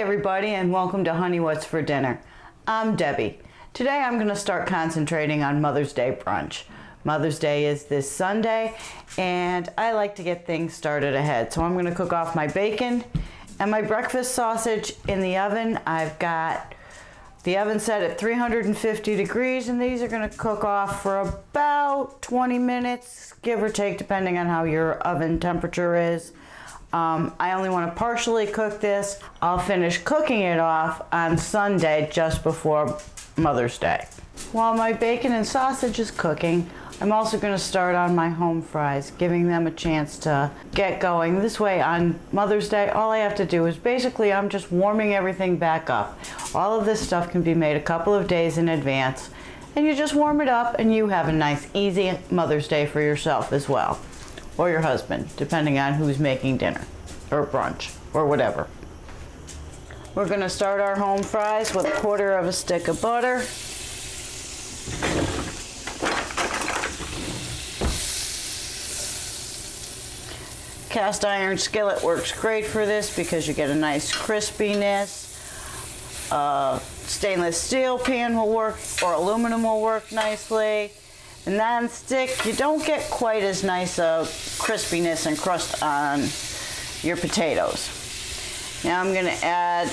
everybody, and welcome to Honey What's for Dinner. I'm Debbie. Today I'm going to start concentrating on Mother's Day brunch. Mother's Day is this Sunday and I like to get things started ahead. So I'm going to cook off my bacon and my breakfast sausage in the oven. I've got the oven set at 350 degrees and these are going to cook off for about 20 minutes, give or take, depending on how your oven temperature is. I only want to partially cook this. I'll finish cooking it off on Sunday just before Mother's Day. While my bacon and sausage is cooking, I'm also going to start on my home fries, giving them a chance to get going. This way on Mother's Day, all I have to do is basically I'm just warming everything back up. All of this stuff can be made a couple of days in advance, and you just warm it up and you have a nice easy Mother's Day for yourself as well. Or your husband, depending on who's making dinner or brunch or whatever. We're going to start our home fries with 1/4 of a stick of butter. Cast iron skillet works great for this because you get a nice crispiness. Stainless steel pan will work, or aluminum will work nicely. The non-stick, you don't get quite as nice a crispiness and crust on your potatoes. Now I'm going to add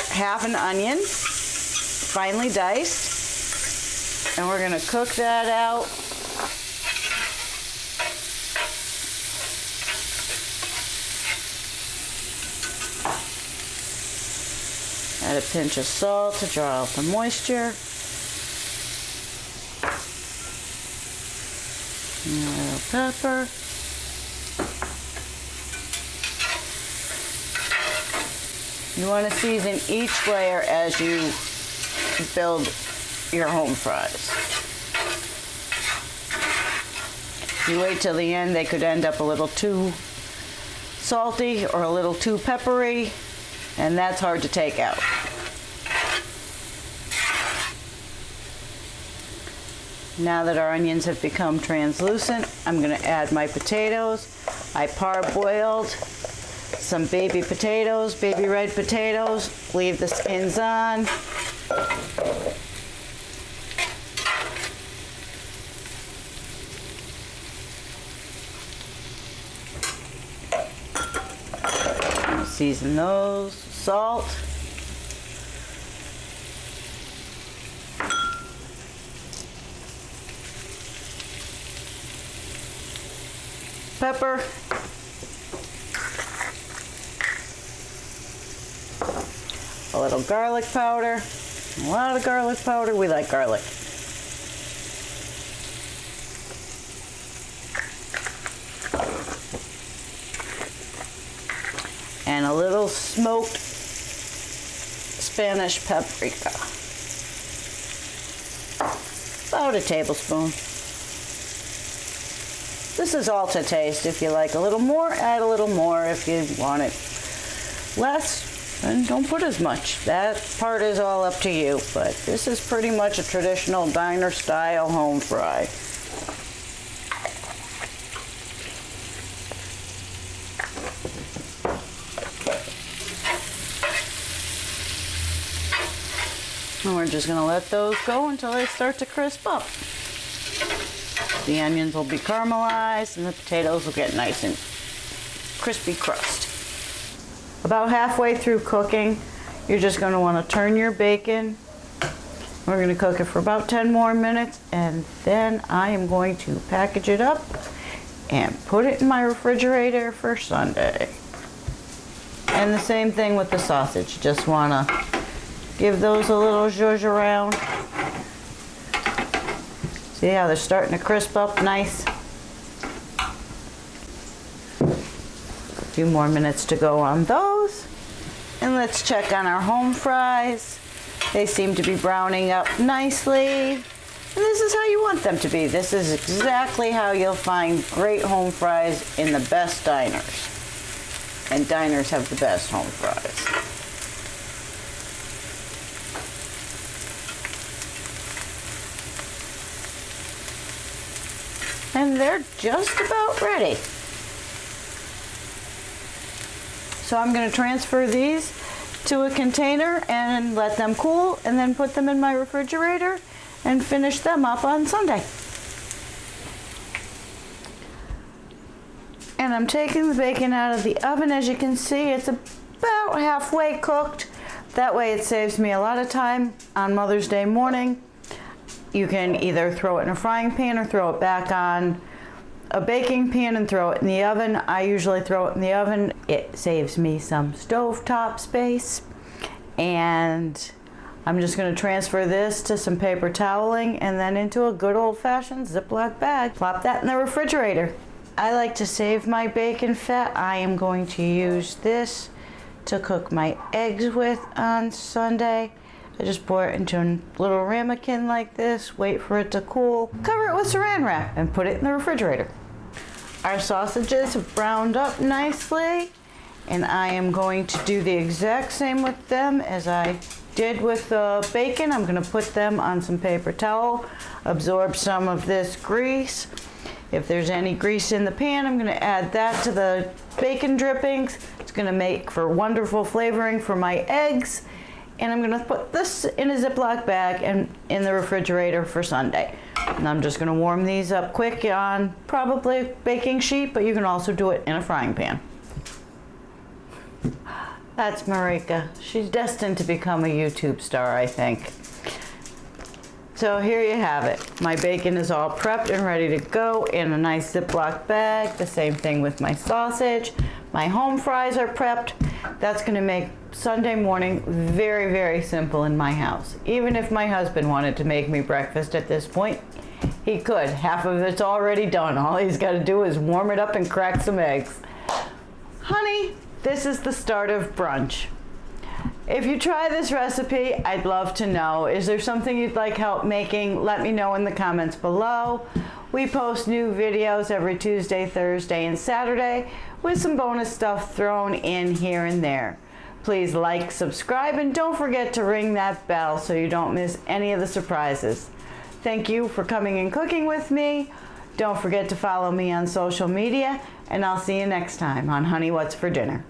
half an onion, finely diced, and we're going to cook that out. Add a pinch of salt to draw out the moisture. A little pepper. You want to season each layer as you build your home fries. If you wait till the end, they could end up a little too salty or a little too peppery, and that's hard to take out. Now that our onions have become translucent, I'm going to add my potatoes. I parboiled some baby potatoes, baby red potatoes. Leave the skins on. Season those, salt. Pepper, a little garlic powder, a lot of garlic powder, we like garlic. And a little smoked Spanish paprika, about a tablespoon. This is all to taste. If you like a little more, add a little more. If you want it less, then don't put as much. That part is all up to you, but this is pretty much a traditional diner style home fry. And we're just going to let those go until they start to crisp up. The onions will be caramelized and the potatoes will get nice and crispy crust. About halfway through cooking, you're just going to want to turn your bacon. We're going to cook it for about 10 more minutes, and then I am going to package it up and put it in my refrigerator for Sunday. And the same thing with the sausage. Just want to give those a little zhuzh around. See how they're starting to crisp up nice? A few more minutes to go on those. And let's check on our home fries. They seem to be browning up nicely. And this is how you want them to be. This is exactly how you'll find great home fries in the best diners. And diners have the best home fries. And they're just about ready. So I'm going to transfer these to a container and let them cool, and then put them in my refrigerator and finish them up on Sunday. And I'm taking the bacon out of the oven. As you can see, it's about halfway cooked. That way it saves me a lot of time on Mother's Day morning. You can either throw it in a frying pan or throw it back on a baking pan and throw it in the oven. I usually throw it in the oven. It saves me some stovetop space. And I'm just going to transfer this to some paper toweling and then into a good old-fashioned Ziploc bag. Plop that in the refrigerator. I like to save my bacon fat. I am going to use this to cook my eggs with on Sunday. I just pour it into a little ramekin like this, wait for it to cool, cover it with saran wrap, and put it in the refrigerator. Our sausages have browned up nicely, and I am going to do the exact same with them as I did with the bacon. I'm going to put them on some paper towel, absorb some of this grease. If there's any grease in the pan, I'm going to add that to the bacon drippings. It's going to make for wonderful flavoring for my eggs. And I'm going to put this in a Ziploc bag and in the refrigerator for Sunday. And I'm just going to warm these up quick on probably a baking sheet, but you can also do it in a frying pan. That's Marika. She's destined to become a YouTube star, I think. So here you have it. My bacon is all prepped and ready to go in a nice Ziploc bag. The same thing with my sausage. My home fries are prepped. That's going to make Sunday morning very, very simple in my house. Even if my husband wanted to make me breakfast at this point, he could. Half of it's already done. All he's got to do is warm it up and crack some eggs. Honey, this is the start of brunch. If you try this recipe, I'd love to know. Is there something you'd like help making? Let me know in the comments below. We post new videos every Tuesday, Thursday, and Saturday with some bonus stuff thrown in here and there. Please like, subscribe, and don't forget to ring that bell so you don't miss any of the surprises. Thank you for coming and cooking with me. Don't forget to follow me on social media, and I'll see you next time on Honey, What's for Dinner?